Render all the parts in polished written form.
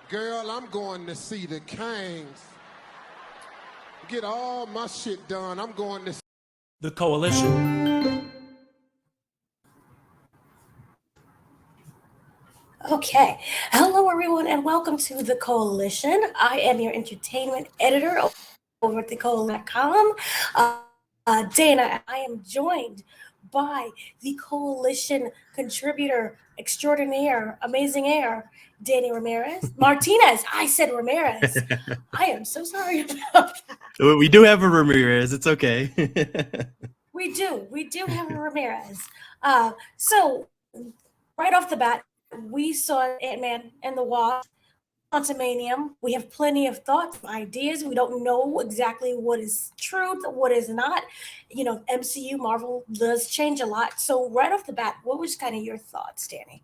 Girl, I'm going to see the Kangs. Get all my shit done. I'm going to The Coalition. Okay. Hello, everyone, and welcome to The Coalition. I am your entertainment editor over at thecoalition.com. Dana, I am joined by the Coalition contributor extraordinaire, amazing air, Danny Ramirez. Martinez, I said Ramirez. I am so sorry about that. We do have a Ramirez. It's okay. We do have a Ramirez. So, right off the bat, we saw Ant-Man and the Wasp, Quantumanium. We have plenty of thoughts, ideas. We don't know exactly what is truth, what is not. MCU, Marvel does change a lot. So right off the bat, what was kind of your thoughts, Danny?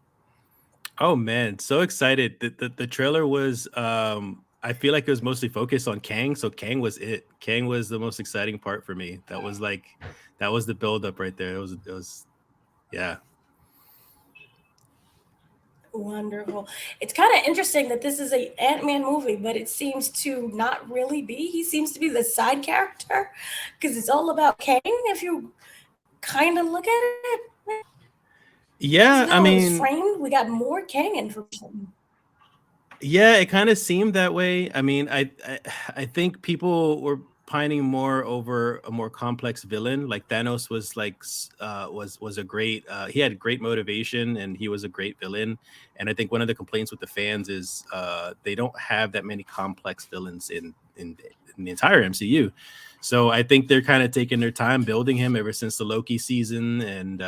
Oh man, so excited. The trailer was I feel like it was mostly focused on Kang, so Kang was it. Kang was the most exciting part for me. That was the build up right there. It was yeah. Wonderful. It's kind of interesting that this is a Ant-Man movie, but it seems to not really be. He seems to be the side character because it's all about Kang. If you kind of look at it, Yeah, I how it was mean, framed, we got more Kang information. yeah, it kind of seemed that way. I mean, I think people were pining more over a more complex villain. Like Thanos was was a great he had great motivation and he was a great villain. And I think one of the complaints with the fans is they don't have that many complex villains in the entire MCU. So I think they're kind of taking their time building him ever since the Loki season, and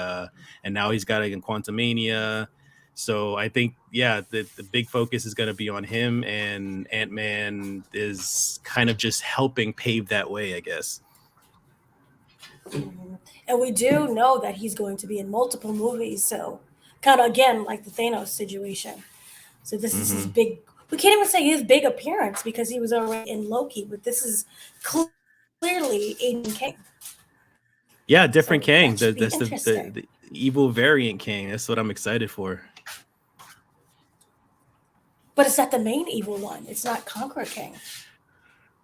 now he's got it in Quantumania. So I think, yeah, the big focus is going to be on him, and Ant-Man is kind of just helping pave that way, I guess. And we do know that he's going to be in multiple movies. So, kind of again, like the Thanos situation. So, this is his Hmm. big, we can't even say his big appearance because he was already in Loki, but this is clearly Aiden King. Yeah, different So, Kang. that should be That's interesting. the evil variant Kang. That's what I'm excited for. But it's not the main evil one, it's not Conqueror King.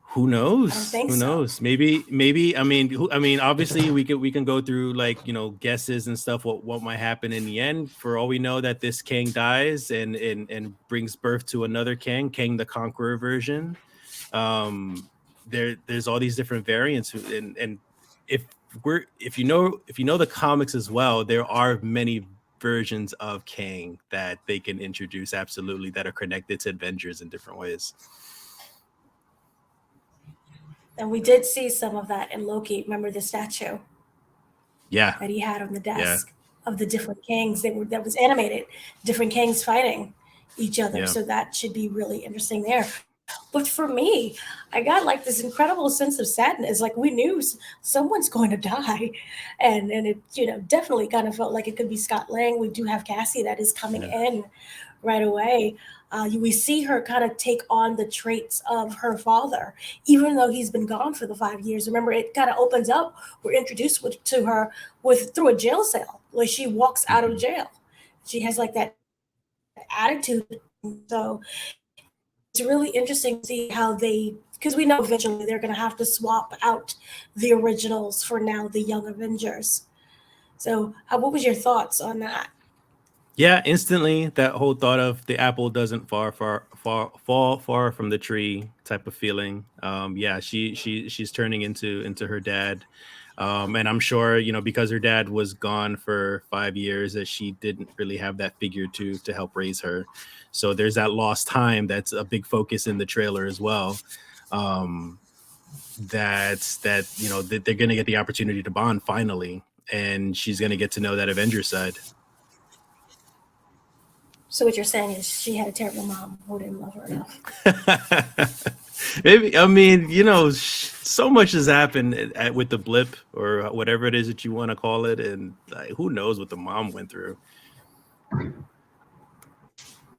Who I don't knows? think Who so. knows? Maybe. I mean, obviously we can go through, like, guesses and stuff. What might happen in the end? For all we know, that this Kang dies and brings birth to another Kang, Kang the Conqueror version. There's all these different variants, and if if you know the comics as well, there are many versions of Kang that they can introduce, absolutely, that are connected to Avengers in different ways. And we did see some of that in Loki. Remember the statue Yeah, that he had on the yeah, desk of the different kings that was animated, different kings fighting each other. yeah. So that should be really interesting there. But for me, I got like this incredible sense of sadness. Like we knew someone's going to die, and it definitely kind of felt like it could be Scott Lang. We do have Cassie that is coming Yeah. in right away. We see her kind of take on the traits of her father, even though he's been gone for the 5 years. Remember, it kind of opens up. We're introduced to her with through a jail cell, where she walks out of Mhm. jail. She has like that attitude. So it's really interesting to see how they, because we know eventually they're going to have to swap out the originals for now the Young Avengers. So, what was your thoughts on that? Yeah, instantly that whole thought of the apple doesn't fall far from the tree type of feeling. Yeah, she's turning into her dad. And I'm sure, because her dad was gone for 5 years, that she didn't really have that figure to help raise her. So there's that lost time that's a big focus in the trailer as well. Um, that they're gonna get the opportunity to bond finally, and she's gonna get to know that Avenger side. So, what you're saying is she had a terrible mom who didn't love her enough. Maybe, I mean, so much has happened with the blip, or whatever it is that you want to call it, and like, who knows what the mom went through.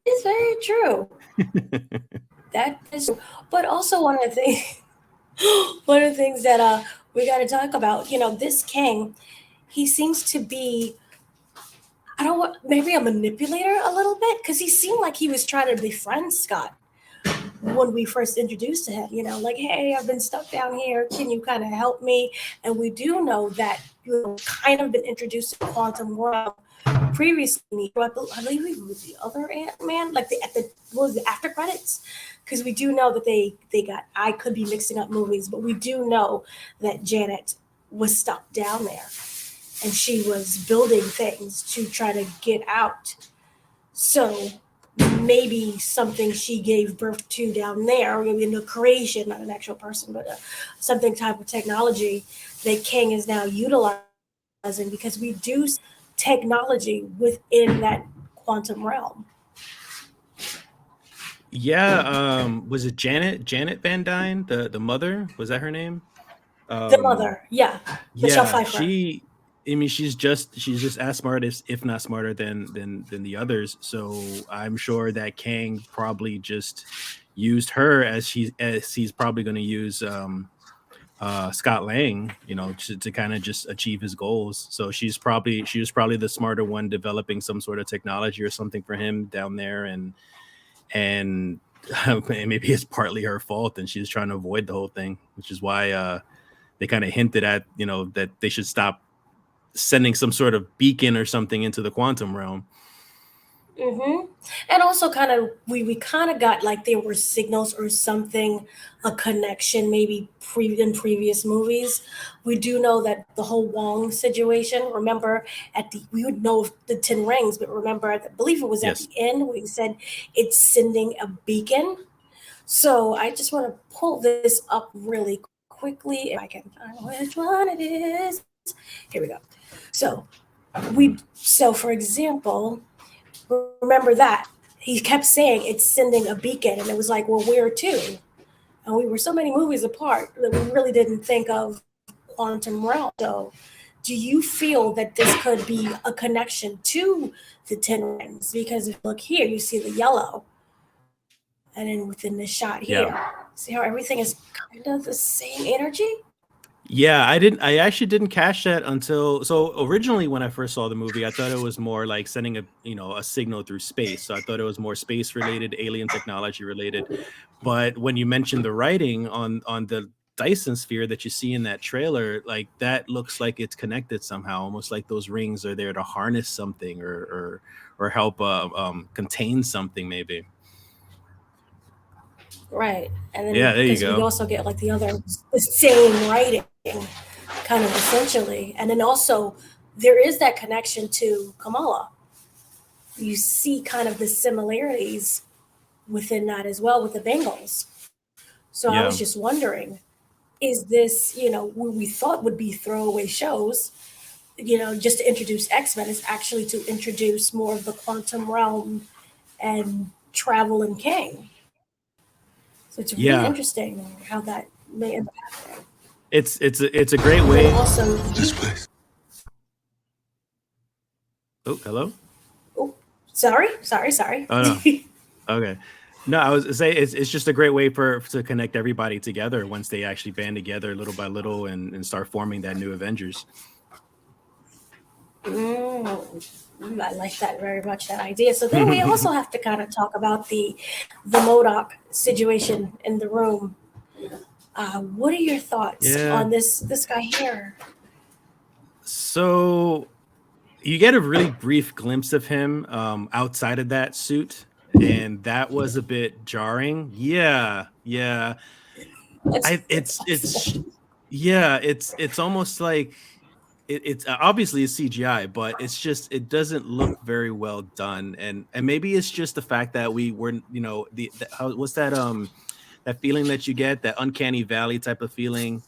It's very true. That is, but also one of the things, one of the things that we got to talk about. This king, he seems to be, I don't want, maybe a manipulator a little bit, because he seemed like he was trying to befriend Scott. when we first introduced to him, like, hey, I've been stuck down here. Can you kind of help me? And we do know that kind of been introduced to Quantum Realm previously. I believe it was the other Ant-Man, like what was the after credits? Because we do know that they got, I could be mixing up movies, but we do know that Janet was stuck down there and she was building things to try to get out. So maybe something she gave birth to down there, or maybe in the creation, not an actual person, but something type of technology that Kang is now utilizing, because we do technology within that quantum realm. Yeah, was it Janet Van Dyne, the mother? Was that her name? The mother, yeah. Michelle Yeah, Pfeiffer. I mean, she's just as smart as, if not smarter than the others. So I'm sure that Kang probably just used her as he's probably going to use Scott Lang, to kind of just achieve his goals. So she was probably the smarter one, developing some sort of technology or something for him down there, and maybe it's partly her fault, and she's trying to avoid the whole thing, which is why they kind of hinted at, that they should stop sending some sort of beacon or something into the quantum realm. Mm-hmm. And also we kind of got like there were signals or something, a connection maybe in previous movies. We do know that the whole Wong situation, remember we would know the 10 rings, but remember, I believe it was at Yes. the end where he said it's sending a beacon. So I just want to pull this up really quickly if I can find which one it is. Here we go. So for example, remember that he kept saying it's sending a beacon, and it was like, well, where to? And we were so many movies apart that we really didn't think of quantum realm. So do you feel that this could be a connection to the 10 rings? Because if you look here, you see the yellow, and then within this shot here, see how everything is kind of the same energy? Yeah, I actually didn't catch that until, so originally when I first saw the movie, I thought it was more like sending a signal through space. So I thought it was more space related, alien technology related. But when you mentioned the writing on the Dyson sphere that you see in that trailer, like that looks like it's connected somehow, almost like those rings are there to harness something or help contain something maybe. Right. And then Yeah, there you because we go. also get like the same writing, kind of essentially. And then also there is that connection to Kamala. You see kind of the similarities within that as well with the Bengals. So I was just wondering, is this, what we thought would be throwaway shows, just to introduce X-Men, is actually to introduce more of the quantum realm and travel and Kang. So it's really interesting how that may end up happening. It's a great way. Also, This place. Oh, hello. Oh, sorry. Oh no. Okay. No, I was say it's just a great way to connect everybody together once they actually band together little by little and start forming that new Avengers. I like that very much, that idea. So then we also have to kind of talk about the MODOK situation in the room. What are your thoughts on this guy here? So you get a really brief glimpse of him outside of that suit, and that was a bit jarring. Yeah. It's almost like it's obviously a CGI, but it doesn't look very well done, and maybe it's just the fact that we weren't, what's that that feeling that you get, that uncanny valley type of feeling,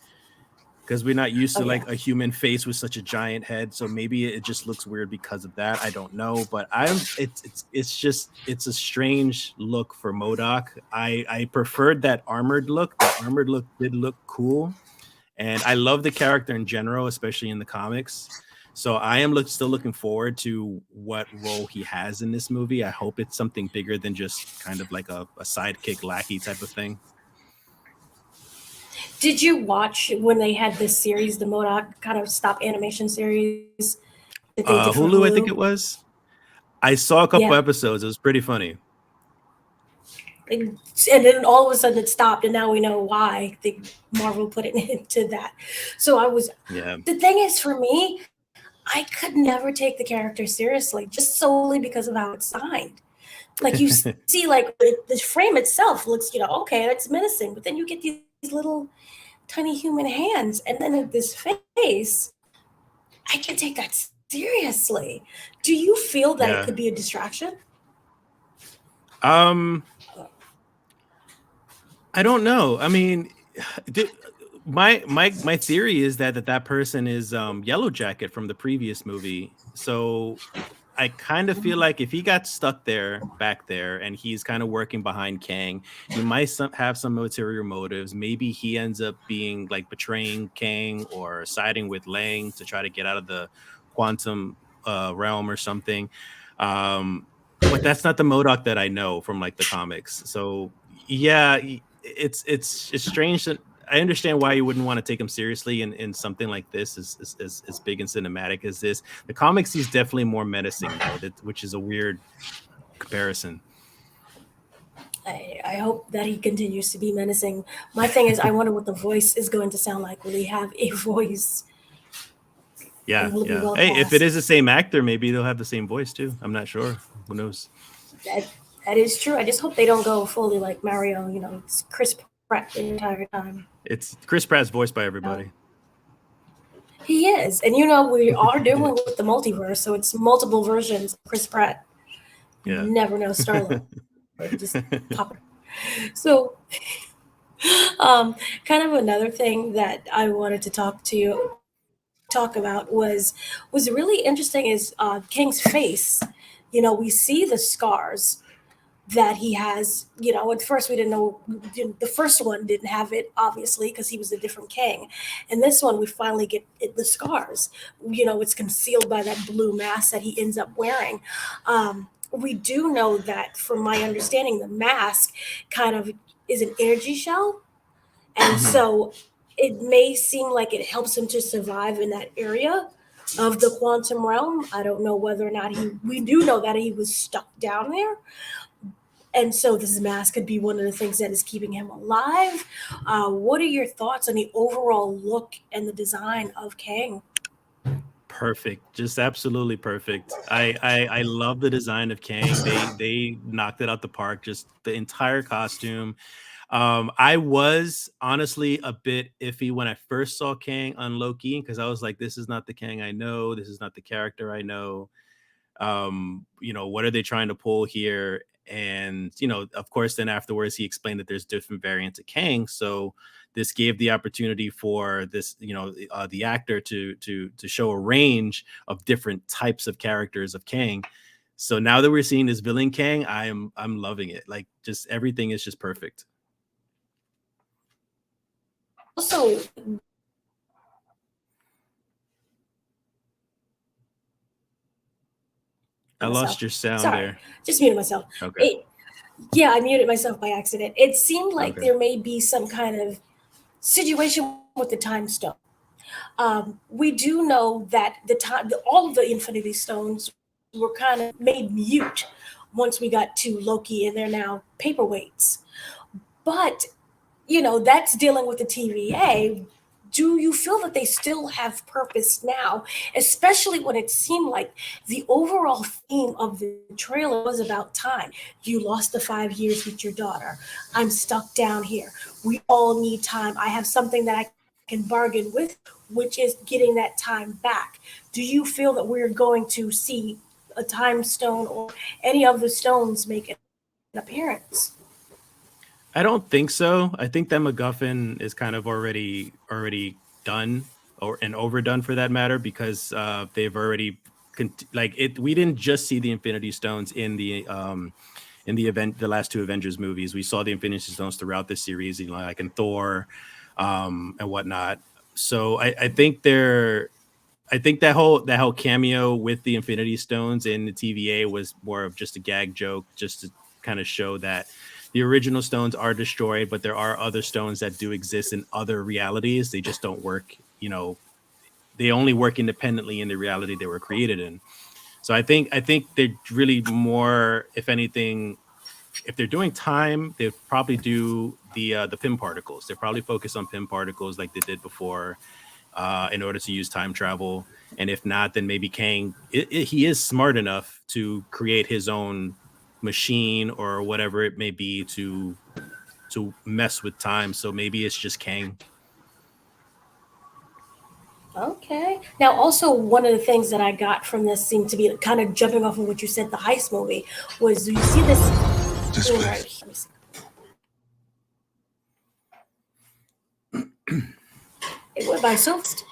because we're not used to like a human face with such a giant head. So maybe it just looks weird because of that. I don't know, but it's a strange look for MODOK. I preferred that armored look. The armored look did look cool, and I love the character in general, especially in the comics. So I am still looking forward to what role he has in this movie. I hope it's something bigger than just kind of like a sidekick lackey type of thing. Did you watch when they had this series, the MODOK kind of stop animation series? Hulu, I think it was. I saw a couple episodes. It was pretty funny. And then all of a sudden it stopped, and now we know why. I think Marvel put it into that. So I was. Yeah. The thing is, for me, I could never take the character seriously, just solely because of how it's signed. Like you see, like the frame itself looks, okay, that's menacing, but then you get these little tiny human hands, and then this face. I can't take that seriously. Do you feel that it Yeah. could be a distraction? Um, I don't know. I mean, d- my theory is that person is Yellow Jacket from the previous movie. So I kind of feel like if he got stuck there back there and he's kind of working behind Kang, he might have some ulterior motives. Maybe he ends up being like betraying Kang or siding with Lang to try to get out of the quantum realm or something. But that's not the Modoc that I know from like the comics. So yeah, it's strange that I understand why you wouldn't want to take him seriously in something like this as big and cinematic as this. The comics, he's definitely more menacing though, which is a weird comparison. I hope that he continues to be menacing. My thing is, I wonder what the voice is going to sound like. Will he have a voice? Yeah, And will it be yeah. well Hey, if it is cast? the same actor, maybe they'll have the same voice too. I'm not sure. Who knows? That, that is true. I just hope they don't go fully like Mario, it's Chris Pratt the entire time. It's Chris Pratt's voiced by Uh, everybody. he is. And we are dealing with the multiverse, so it's multiple versions of Chris Pratt. Yeah. Never know Star Lord. Just pop it. So um, kind of another thing that I wanted to talk about was really interesting is King's face. We see the scars that he has. At first we didn't know. The first one didn't have it, obviously, because he was a different king. And this one, we finally get the scars. It's concealed by that blue mask that he ends up wearing. We do know that, from my understanding, the mask kind of is an energy shell, and Mhm. so it may seem like it helps him to survive in that area of the quantum realm. I don't know whether or not we do know that he was stuck down there. And so this mask could be one of the things that is keeping him alive. What are your thoughts on the overall look and the design of Kang? Perfect, just absolutely perfect. I love the design of Kang. They knocked it out the park. Just the entire costume. I was honestly a bit iffy when I first saw Kang on Loki because I was like, this is not the Kang I know. This is not the character I know. What are they trying to pull here? And of course, then afterwards he explained that there's different variants of Kang. So this gave the opportunity for this, the actor to show a range of different types of characters of Kang. So now that we're seeing this villain Kang, I'm loving it. Like just everything is just perfect. Also, I myself. lost your sound Sorry, there. just muted myself. Okay. It, yeah, I muted myself by accident. It seemed like Okay. there may be some kind of situation with the time stone. We do know that all of the Infinity Stones were kind of made mute once we got to Loki, and they're now paperweights. But that's dealing with the TVA. Do you feel that they still have purpose now, especially when it seemed like the overall theme of the trailer was about time? You lost the 5 years with your daughter. I'm stuck down here. We all need time. I have something that I can bargain with, which is getting that time back. Do you feel that we're going to see a time stone or any of the stones make an appearance? I don't think so. I think that MacGuffin is kind of already done or and overdone for that matter because they've already like it. We didn't just see the Infinity Stones in the last two Avengers movies. We saw the Infinity Stones throughout the series, like in Thor, and whatnot. So I think that whole cameo with the Infinity Stones in the TVA was more of just a gag joke, just to kind of show that the original stones are destroyed, but there are other stones that do exist in other realities. They just don't work, they only work independently in the reality they were created in. So I think they're really more, if anything, if they're doing time, they'd probably do the Pym particles. They probably focus on Pym particles like they did before, in order to use time travel. And if not, then maybe Kang. He is smart enough to create his own machine or whatever it may be to mess with time. So maybe it's just Kang. Okay. Now, also one of the things that I got from this seemed to be kind of jumping off of what you said, the heist movie, was you see this. This thing way. right, let me see. It went by so fast.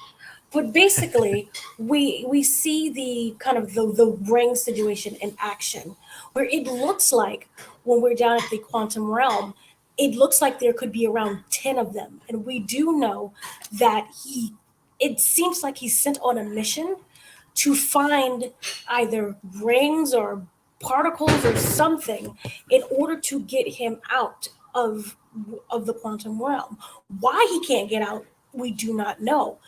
But basically, we see the kind of the ring situation in action, where it looks like when we're down at the quantum realm, it looks like there could be around 10 of them. And we do know that it seems like he's sent on a mission to find either rings or particles or something in order to get him out of the quantum realm. Why he can't get out, we do not know.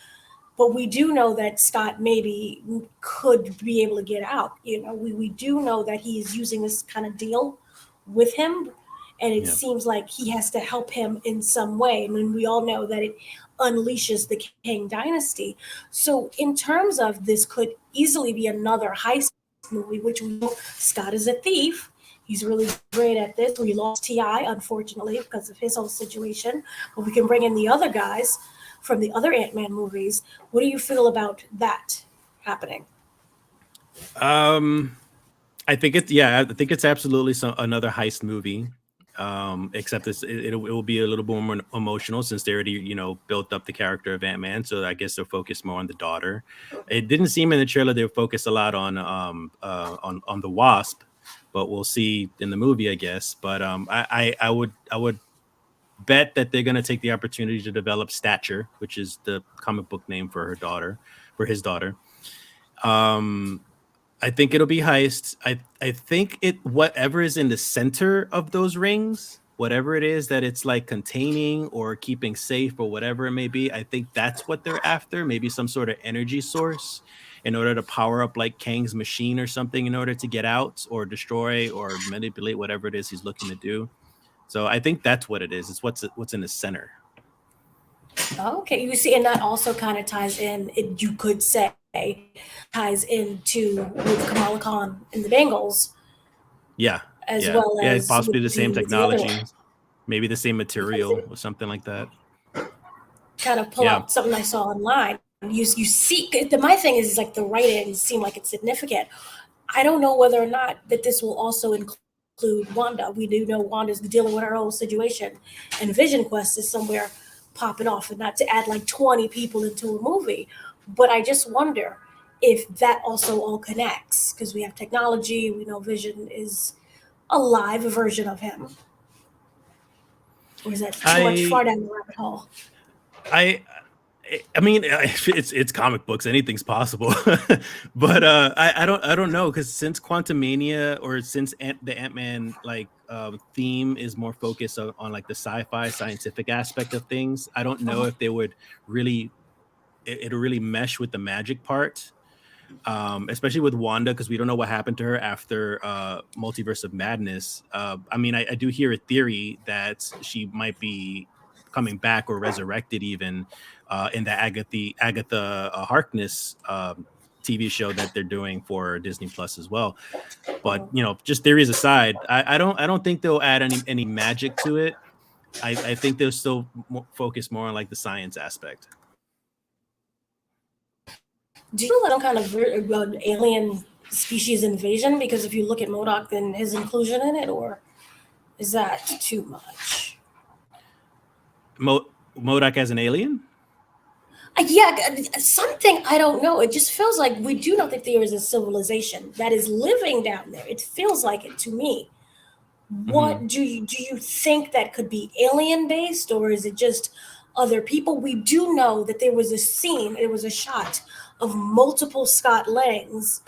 But we do know that Scott maybe could be able to get out. You know, we do know that he is using this kind of deal with him, and it seems like he has to help him in some way. I mean, we all know that it unleashes the Kang dynasty. So in terms of this could easily be another heist movie, which we know Scott is a thief. He's really great at this. We lost T.I., unfortunately, because of his whole situation. But we can bring in the other guys from the other Ant-Man movies. What do you feel about that happening? I think it's absolutely another heist movie. Except it will be a little bit more emotional since they already, built up the character of Ant-Man. So I guess they'll focus more on the daughter. It didn't seem in the trailer they focused a lot on the Wasp, but we'll see in the movie, I guess. But I would bet that they're going to take the opportunity to develop Stature, which is the comic book name for his daughter. I think it'll be heist. I think whatever is in the center of those rings, whatever it is that it's like containing or keeping safe or whatever it may be, I think that's what they're after. Maybe some sort of energy source in order to power up like Kang's machine or something in order to get out or destroy or manipulate whatever it is he's looking to do. So I think that's what it is. It's what's in the center. Okay, you see, and that also kind of ties in, you could say, ties into with Kamala Khan and the Bengals. Yeah. As well as possibly the same technology, maybe the same material or something like that. Kind of pull out something I saw online. You see, my thing is like the writing seem like it's significant. I don't know whether or not that this will also include Wanda. We do know Wanda's dealing with her whole situation, and Vision Quest is somewhere popping off, and not to add like 20 people into a movie, but I just wonder if that also all connects, because we have technology. We know Vision is a live version of him, or is that too much far down the rabbit hole? I mean, it's comic books. Anything's possible, but I don't know, because since Quantumania or since the Ant-Man theme is more focused on like the sci-fi scientific aspect of things, I don't know if they would really it'll really mesh with the magic part, especially with Wanda, because we don't know what happened to her after Multiverse of Madness. I mean, I do hear a theory that she might be coming back or resurrected even in the Agatha Harkness TV show that they're doing for Disney Plus as well. But just theories aside, I don't think they'll add any magic to it. I think they'll still focus more on like the science aspect. Do you feel some kind of alien species invasion? Because if you look at MODOK and his inclusion in it, or is that too much? MODOK as an alien? Yeah, something, I don't know. It just feels like we do not think there is a civilization that is living down there. It feels like it to me. What do you think that could be alien based, or is it just other people? We do know that there was a scene, it was a shot of multiple Scott Langs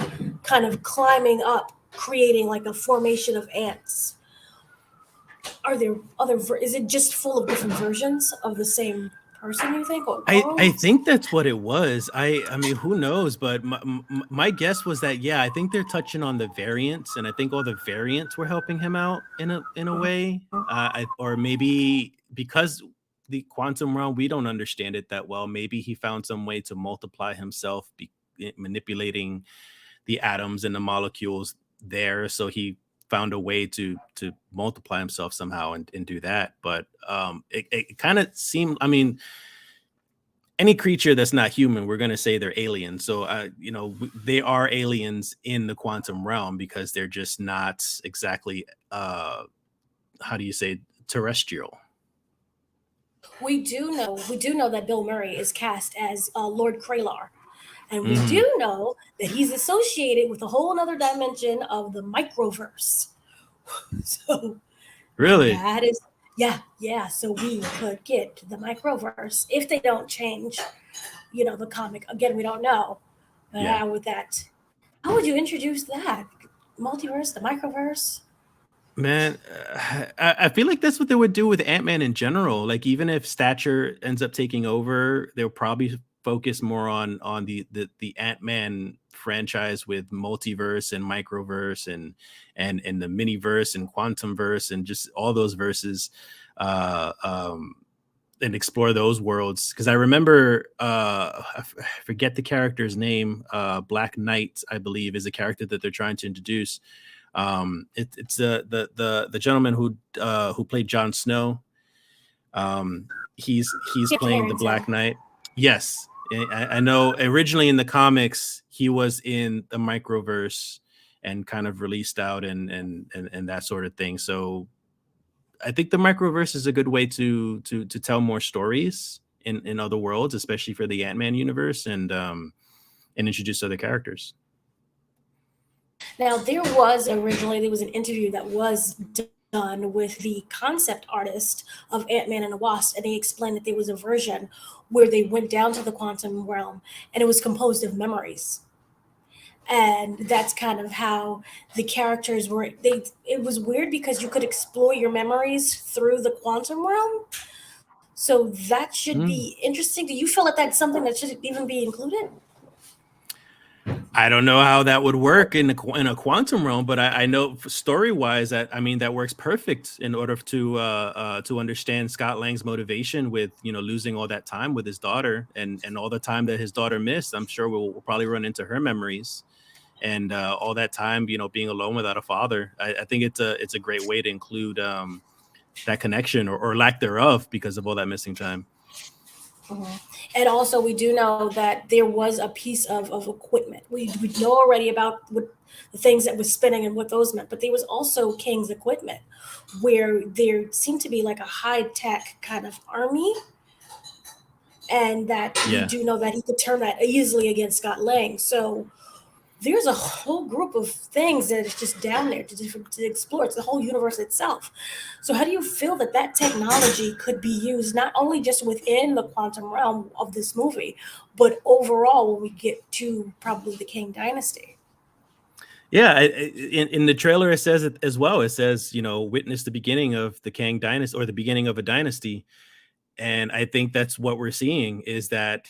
kind of climbing up, creating like a formation of ants. Are there is it just full of different versions of the same person, you think? Or I worlds? think that's what it was. I mean, who knows? But my guess was that, yeah, I think they're touching on the variants, and I think all the variants were helping him out in a way. Or maybe because the quantum realm, we don't understand it that well. Maybe he found some way to multiply himself, manipulating the atoms and the molecules there. So he found a way to multiply himself somehow and do that. But it kind of seemed, I mean, any creature that's not human, we're going to say they're aliens. So, they are aliens in the quantum realm because they're just not exactly, how do you say, terrestrial. We do know that Bill Murray is cast as Lord Kralar. And we Mhm. do know that he's associated with a whole other dimension of the microverse. So Really? that is, yeah. So we could get to the microverse if they don't change, the comic. Again, we don't know. But Yeah. how would you introduce that? Multiverse, the microverse? Man, I feel like that's what they would do with Ant-Man in general. Like, even if Stature ends up taking over, they'll probably focus more on the Ant-Man franchise with multiverse and microverse and the miniverse and quantum verse and just all those verses, uh, um, and explore those worlds. Because I remember, I forget the character's name. Black Knight, I believe, is a character that they're trying to introduce. It's the gentleman who played Jon Snow. He's Kit playing the Harington. Black Knight. Yes, I know. Originally in the comics, he was in the microverse and kind of released out and that sort of thing. So I think the microverse is a good way to tell more stories in other worlds, especially for the Ant-Man universe, and introduce other characters. Now, there was an interview that was done with the concept artist of Ant-Man and the Wasp, and they explained that there was a version where they went down to the quantum realm and it was composed of memories. And that's kind of how the characters were. It was weird because you could explore your memories through the quantum realm. So that should Mm. be interesting. Do you feel that that's something that should even be included? I don't know how that would work in a quantum realm, but I know story wise that, I mean, that works perfect in order to understand Scott Lang's motivation with, losing all that time with his daughter and all the time that his daughter missed. I'm sure we'll probably run into her memories and all that time, being alone without a father. I think it's a great way to include that connection or lack thereof because of all that missing time. Mhm. And also, we do know that there was a piece of equipment. We know already about what the things that was spinning and what those meant, but there was also King's equipment, where there seemed to be like a high tech kind of army, and that we Yeah. do know that he could turn that easily against Scott Lang. So there's a whole group of things that is just down there to explore. It's the whole universe itself. So how do you feel that that technology could be used not only just within the quantum realm of this movie, but overall when we get to probably the King Dynasty? Yeah, in the trailer it says it as well. It says, witness the beginning of the Kang dynasty or the beginning of a dynasty. And I think that's what we're seeing is that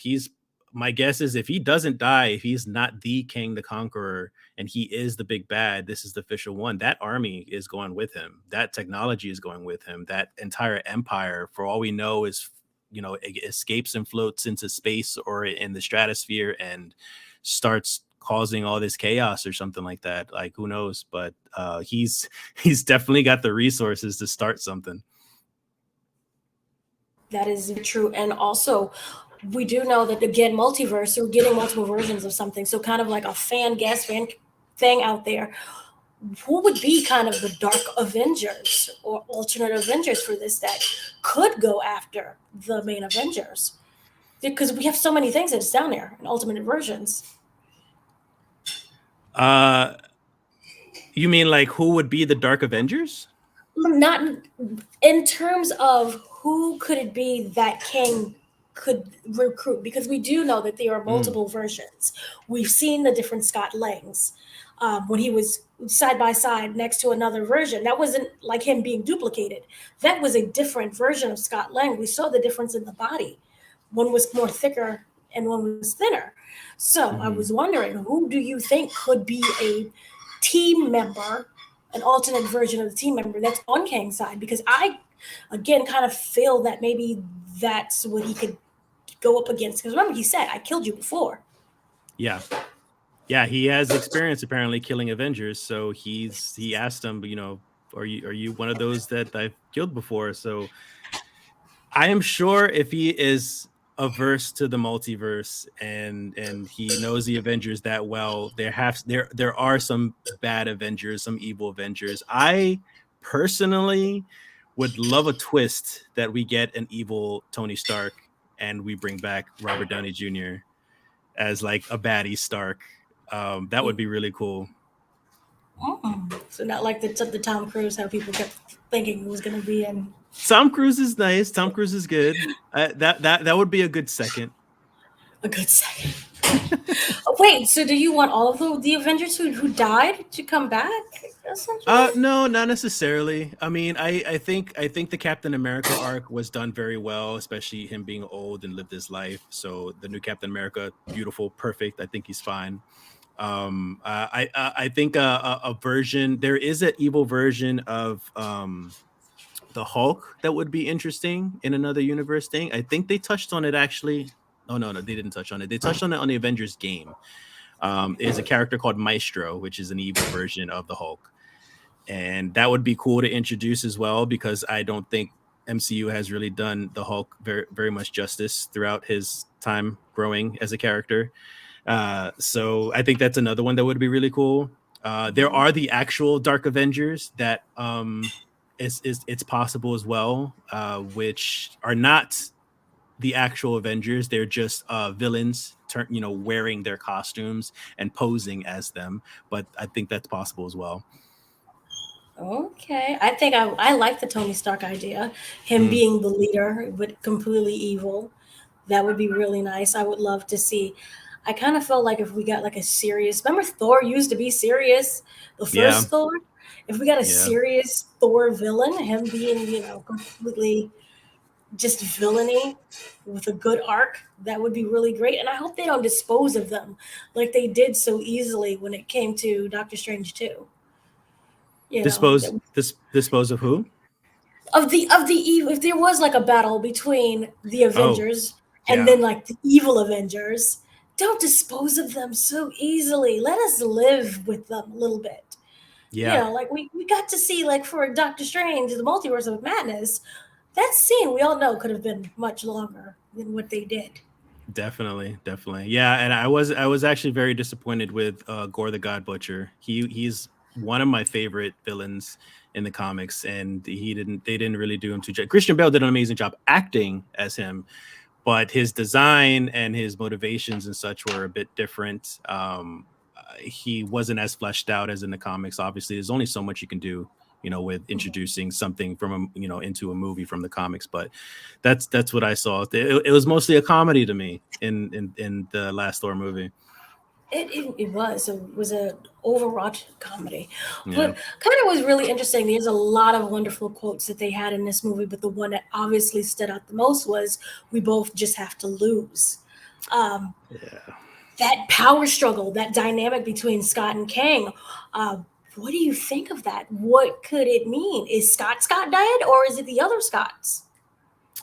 my guess is if he doesn't die, if he's not the King the Conqueror and he is the big bad, this is the official one, that army is going with him. That technology is going with him. That entire empire, for all we know, is, it escapes and floats into space or in the stratosphere and starts causing all this chaos or something like that. Like, who knows? But he's definitely got the resources to start something. That is true. And also, we do know that again, multiverse, we're getting multiple versions of something. So kind of like a fan thing out there. Who would be kind of the Dark Avengers or alternate Avengers for this that could go after the main Avengers? Because we have so many things that's down there in alternate versions. Uh, you mean like who would be the Dark Avengers? Not in terms of who could it be that King could recruit, because we do know that there are Mm. multiple versions. We've seen the different Scott Langs when he was side by side next to another version. That wasn't like him being duplicated. That was a different version of Scott Lang. We saw the difference in the body. one was more thicker and one was thinner. So I was wondering, who do you think could be a team member, an alternate version of the team member that's on Kang's side? Because I, again, kind of feel that maybe that's what he could go up against. Because remember, he said, "I killed you before." Yeah. Yeah, he has experience apparently killing Avengers, so he asked him, are you one of those that I've killed before? So I am sure if he is averse to the multiverse and he knows the Avengers that well, there are some bad Avengers, some evil Avengers. I personally would love a twist that we get an evil Tony Stark and we bring back Robert Downey Jr. as like a baddie Stark. That would be really cool. So not like the Tom Cruise, how people kept thinking it was going to be in. Tom Cruise is nice. Tom Cruise is good. That would be a good second. A good second. Wait, so do you want all of the Avengers who died to come back? No, not necessarily. I mean, I think the Captain America arc was done very well, especially him being old and lived his life. So the new Captain America, beautiful, perfect. I think he's fine. I think a version, there is an evil version of the Hulk that would be interesting in another universe thing. I think they touched on it actually. Oh no, they didn't touch on it. They touched on it on the Avengers game. Is a character called Maestro, which is an evil version of the Hulk. And that would be cool to introduce as well, because I don't think MCU has really done the Hulk very, very much justice throughout his time growing as a character. So I think that's another one that would be really cool. There are the actual Dark Avengers that it's possible as well, which are not the actual Avengers. They're just villains, wearing their costumes and posing as them. But I think that's possible as well. Okay, I think I like the Tony Stark idea. Him being the leader, but completely evil. That would be really nice. I would love to see. I kind of felt like if we got like a serious, remember Thor used to be serious, the first Thor. If we got a serious Thor villain, him being completely just villainy with a good arc, that would be really great. And I hope they don't dispose of them like they did so easily when it came to Doctor Strange 2. Dispose of who? Of the evil. If there was like a battle between the Avengers and then like the evil Avengers, don't dispose of them so easily. Let us live with them a little bit. Yeah. Like we got to see, like, for Doctor Strange, the Multiverse of Madness, that scene we all know could have been much longer than what they did. Definitely. Yeah, and I was actually very disappointed with Gore the God Butcher. He's one of my favorite villains in the comics, and they didn't really do him too much. Christian Bale did an amazing job acting as him, but his design and his motivations and such were a bit different. He wasn't as fleshed out as in the comics. Obviously, there's only so much you can do, with introducing something from into a movie from the comics. But that's what I saw. It was mostly a comedy to me in the last Thor movie. It was an overwrought comedy, but kind of was really interesting. There's a lot of wonderful quotes that they had in this movie, but the one that obviously stood out the most was, "We both just have to lose." That power struggle, that dynamic between Scott and Kang. What do you think of that? What could it mean? Is Scott dead, or is it the other Scotts?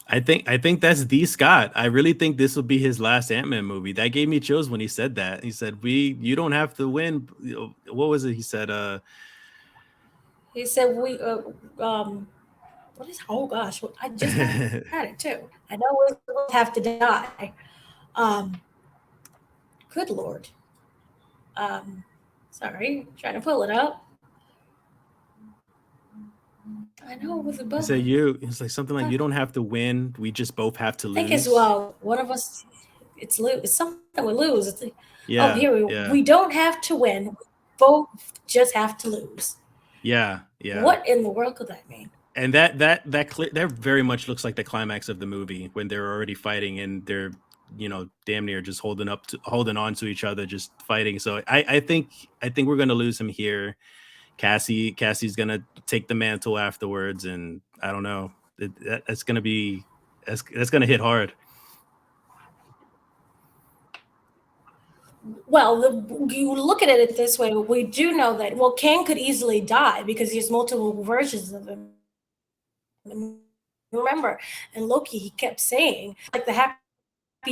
I think that's the Scott. I really think this will be his last Ant-Man movie. That gave me chills when he said that. He said, you don't have to win. What was it? He said, we what is, oh gosh, I just had it too. I know we'll have to die. Good Lord. Sorry, trying to pull it up. I know it was a buzz. It's like something like, you don't have to win. We just both have to lose. I think as well, one of us, it's something we lose. It's like, yeah. We don't have to win. We both just have to lose. Yeah. What in the world could that mean? And that very much looks like the climax of the movie, when they're already fighting and they're damn near just holding on to each other, just fighting. So I think we're gonna lose him here. Cassie's gonna take the mantle afterwards, and I don't know. That's gonna hit hard. Well, you look at it this way. We do know that, well, Kang could easily die because there's multiple versions of him. And remember, in Loki, he kept saying, like the happy,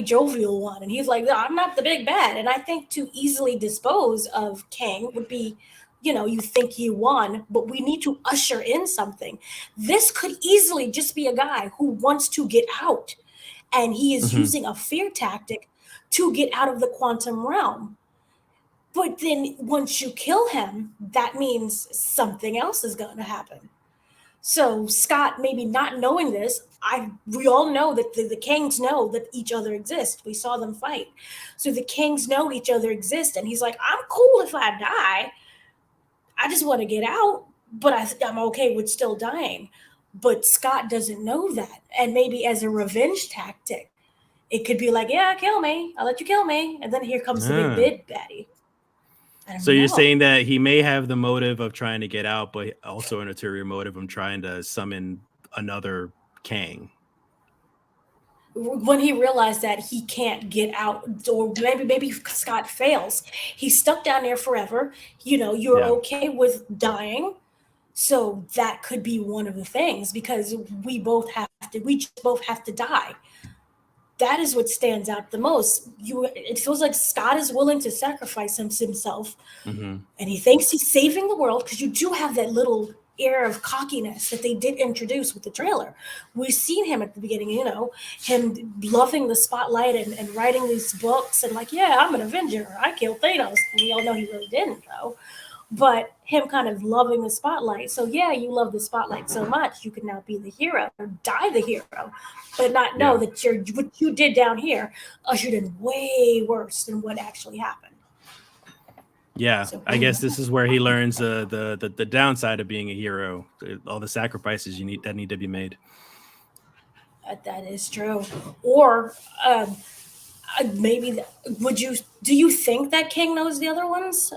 jovial one. And he's like, no, I'm not the big bad. And I think to easily dispose of Kang would be, you think he won, but we need to usher in something. This could easily just be a guy who wants to get out. And he is Mhm. using a fear tactic to get out of the quantum realm. But then once you kill him, that means something else is going to happen. So Scott, maybe not knowing this, we all know that the Kings know that each other exist. We saw them fight. So the Kings know each other exist. And he's like, I'm cool if I die. I just want to get out, but I'm okay with still dying. But Scott doesn't know that. And maybe as a revenge tactic, it could be like, yeah, kill me. I'll let you kill me. And then here comes the big Ah. big baddie. I So don't you're know. saying that he may have the motive of trying to get out, but also an ulterior motive of trying to summon another Kang. When he realized that he can't get out, or maybe Scott fails, he's stuck down there forever. You're Yeah. okay with dying, so that could be one of the things, because we just both have to die. That is what stands out the most. It feels like Scott is willing to sacrifice himself, Hmm. and he thinks he's saving the world, because you do have that little air of cockiness that they did introduce with the trailer. We've seen him at the beginning, him loving the spotlight and writing these books and like, yeah, I'm an Avenger. I killed Thanos. And we all know he really didn't, though. But him kind of loving the spotlight. So yeah, you love the spotlight so much, you can now be the hero or die the hero, but not know Yeah. that what you did down here ushered in way worse than what actually happened. Yeah. So I guess this is where he learns the downside of being a hero, all the sacrifices that need to be made. that is true. Or maybe do you think that King knows the other ones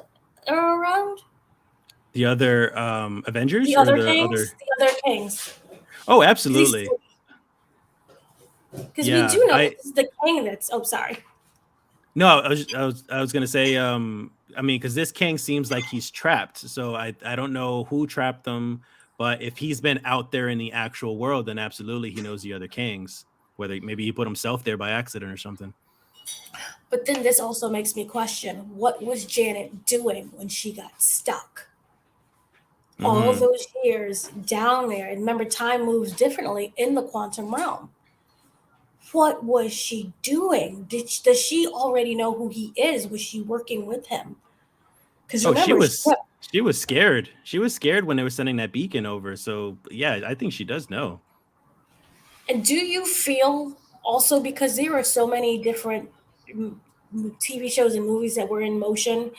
are around? The other Avengers The or other the kings? other? The other kings. Oh, absolutely. Because we Yeah. do know this is the king that's, oh, sorry. No, I was gonna say, I mean, because this Kang seems like he's trapped. So I don't know who trapped him, but if he's been out there in the actual world, then absolutely he knows the other Kangs. Whether maybe he put himself there by accident or something. But then this also makes me question, what was Janet doing when she got stuck? All Hmm. those years down there, and remember, time moves differently in the quantum realm. What was she doing? Does she already know who he is? Was she working with him? Because Oh, remember, she was scared. She was scared when they were sending that beacon over. So yeah, I think she does know. and do you feel also, because there are so many different TV shows and movies that were in motion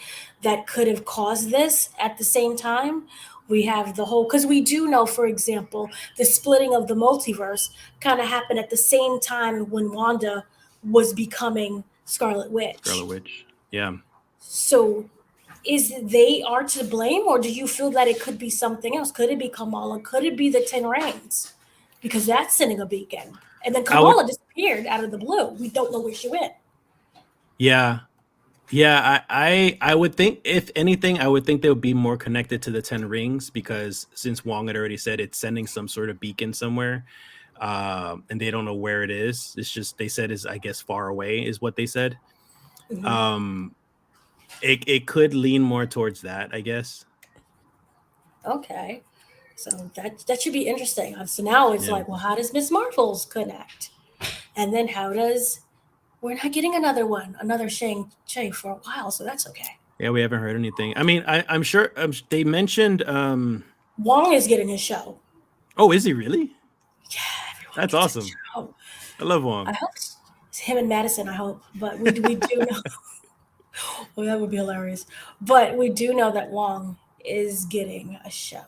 that could have caused this at the same time? We have the whole, because we do know, for example, the splitting of the multiverse kind of happened at the same time when Wanda was becoming Scarlet Scarlet Witch. Witch. Yeah. So is they are to blame, or do you feel that it could be something else? Could it be Kamala? Could it be the Ten Rings? Because that's sending a beacon. And then I would. Kamala disappeared out of the blue. We don't know where she went. Yeah. Yeah, I would think, if anything, I would think they would be more connected to the Ten Rings, because since Wong had already said it's sending some sort of beacon somewhere, and they don't know where it is. It's just, they said is, I guess, far away is what they said. Mhm. Um, it could lean more towards that, I guess. Okay. So that should be interesting. So now it's Yeah, like, well, how does Miss Marvel's connect? And then how does we're not getting another Shang for a while, so that's okay. yeah, we haven't heard anything. I mean, I'm sure they mentioned. Wong is getting his show. Oh, is he really? Yeah, everyone That's gets a awesome. show. I love I Wong. hope it's him and Madison, I hope. But we do know. Well, that would be hilarious. But we do know that Wong is getting a show.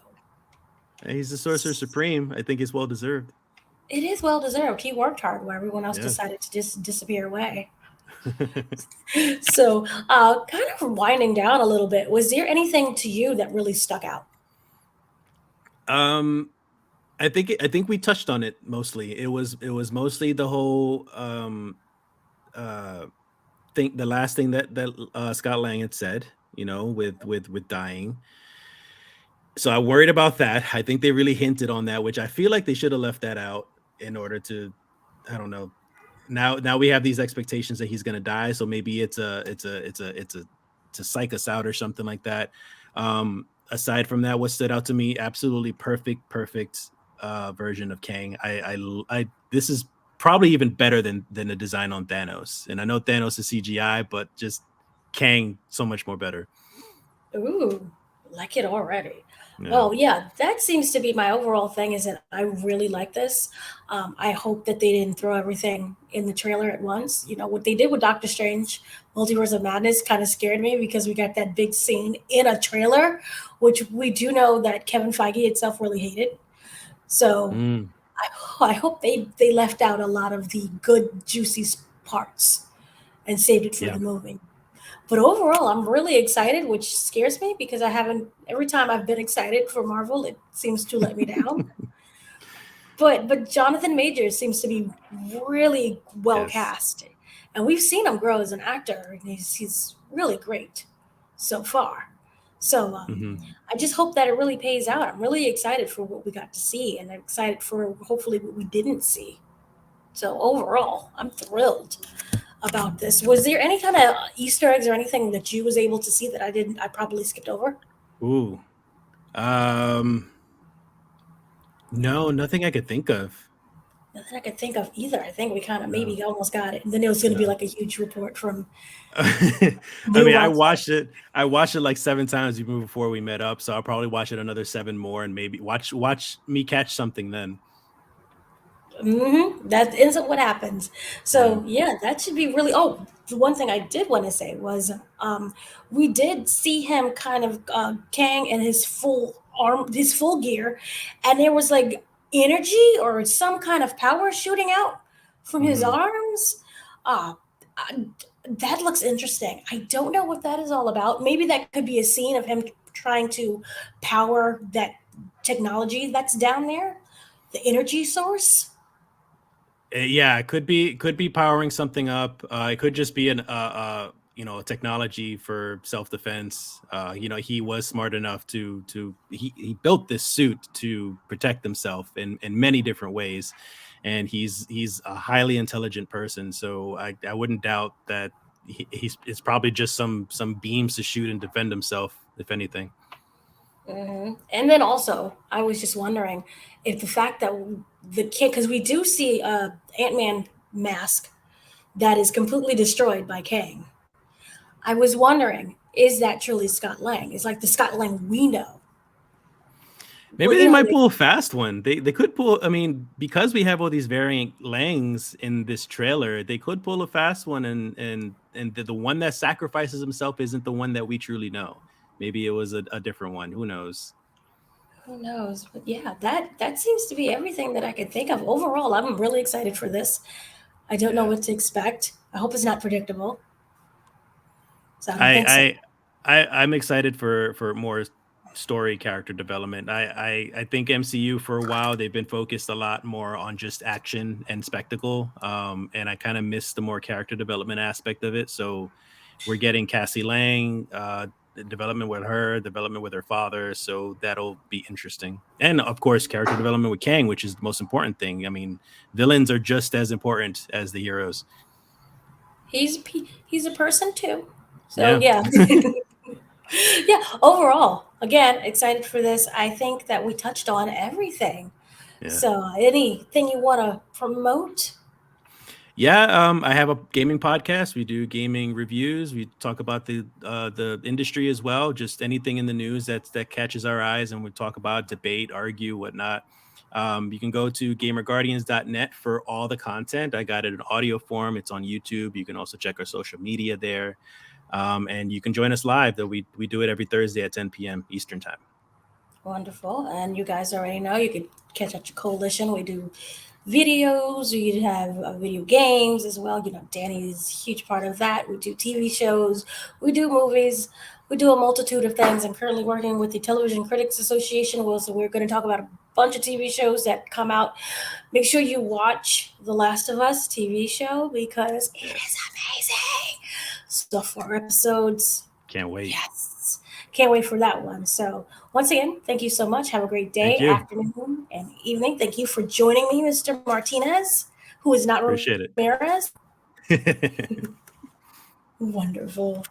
He's the Sorcerer Supreme. I think it's well deserved. It is well deserved. He worked hard where everyone else Yeah. decided to just disappear away. So, kind of winding down a little bit, was there anything to you that really stuck out? um, I think we touched on it mostly. It was mostly the whole uh last thing that Scott Lang had said, with dying. So I worried about that. I think they really hinted on that, which I feel like they should have left that out in order to, I don't know. Now we have these expectations that he's gonna die, so maybe it's to psych us out or something like that. Aside from that, what stood out to me, absolutely perfect version of Kang. I this is probably even better than the design on Thanos. And I know Thanos is CGI, but just Kang so much more better. Ooh, like it already. Yeah. Well, yeah, that seems to be my overall thing is that I really like this. I hope that they didn't throw everything in the trailer at once. You know, what they did with Doctor Strange, Multiverse of Madness kind of scared me because we got that big scene in a trailer, which we do know that Kevin Feige itself really hated. So Mm, I hope they left out a lot of the good, juicy parts and saved it for yeah. the movie. But overall, I'm really excited, which scares me because I haven't. Every time I've been excited for Marvel, it seems to let me down. But Jonathan Majors seems to be really well Yes. cast, and we've seen him grow as an actor, and he's really great so far. So Mhm. I just hope that it really pays out. I'm really excited for what we got to see, and I'm excited for hopefully what we didn't see. So overall, I'm thrilled about this. Was there any kind of Easter eggs or anything that you was able to see that I didn't? I probably skipped over. Ooh. No, nothing I could think of. Nothing I could think of either. I think we kind of No. maybe almost got it, and then it was going to be No. like a huge report from I New mean, I Rock. watched it. I watched it like 7 times even before we met up, so I'll probably watch it another 7 more, and maybe watch me catch something then. That ends up what happens. Yeah. So yeah, that should be really. Oh, the one thing I did want to say was, we did see him kind of Kang in his full arm, his full gear, and there was like energy or some kind of power shooting out from his Mhm. arms. Uh, uh, that looks interesting. I don't know what that is all about. Maybe that could be a scene of him trying to power that technology that's down there, the energy source. Yeah, it could be powering something up. It could just be technology for self defense. He was smart enough to he built this suit to protect himself in many different ways, and he's a highly intelligent person. So I wouldn't doubt that he's it's probably just some beams to shoot and defend himself, if anything. And then also, I was just wondering if the fact that the kid, because we do see a Ant-Man mask that is completely destroyed by Kang. I was wondering, is that truly Scott Lang? It's like the Scott Lang we know. Well, Maybe they might pull a fast one. They could pull. I mean, because we have all these variant Langs in this trailer, they could pull a fast one, and the one that sacrifices himself isn't the one that we truly know. Maybe it was a different one. Who knows? who knows? But yeah, that seems to be everything that I could think of. Overall, I'm really excited for this. I don't know Yeah. what to expect. I hope it's not predictable. So I don't think so. I'm excited for more story character development. I think MCU for a while they've been focused a lot more on just action and spectacle. And I kind of miss the more character development aspect of it. So we're getting Cassie Lang, development with her, development with her father. So that'll be interesting. And of course, character development with Kang, which is the most important thing. I mean, villains are just as important as the heroes. He's a person too. So Yeah. yeah. Yeah, overall, again, excited for this. I think that we touched on everything. Yeah. So, anything you want to promote? Yeah, I have a gaming podcast. We do gaming reviews. We talk about the industry as well, just anything in the news that catches our eyes, and we talk about, debate, argue, whatnot. You can go to gamerguardians.net for all the content. I got it in audio form. It's on YouTube. You can also check our social media there, and you can join us live. Though we do it every Thursday at 10 p.m. Eastern time. Wonderful. And you guys already know you can catch up to Coalition. We do videos, we have video games as well. You know, Danny is a huge part of that. We do TV shows, we do movies, we do a multitude of things. I'm currently working with the Television Critics Association. Well, so we're going to talk about a bunch of TV shows that come out. Make sure you watch The Last of Us TV show because it is amazing. So 4 episodes. Can't wait. Yes. Can't wait for that one. So once again, thank you so much. Have a great day, Thank you. afternoon, and evening. Thank you for joining me, Mr. Martinez, who is not Appreciate Ramirez. it. Wonderful.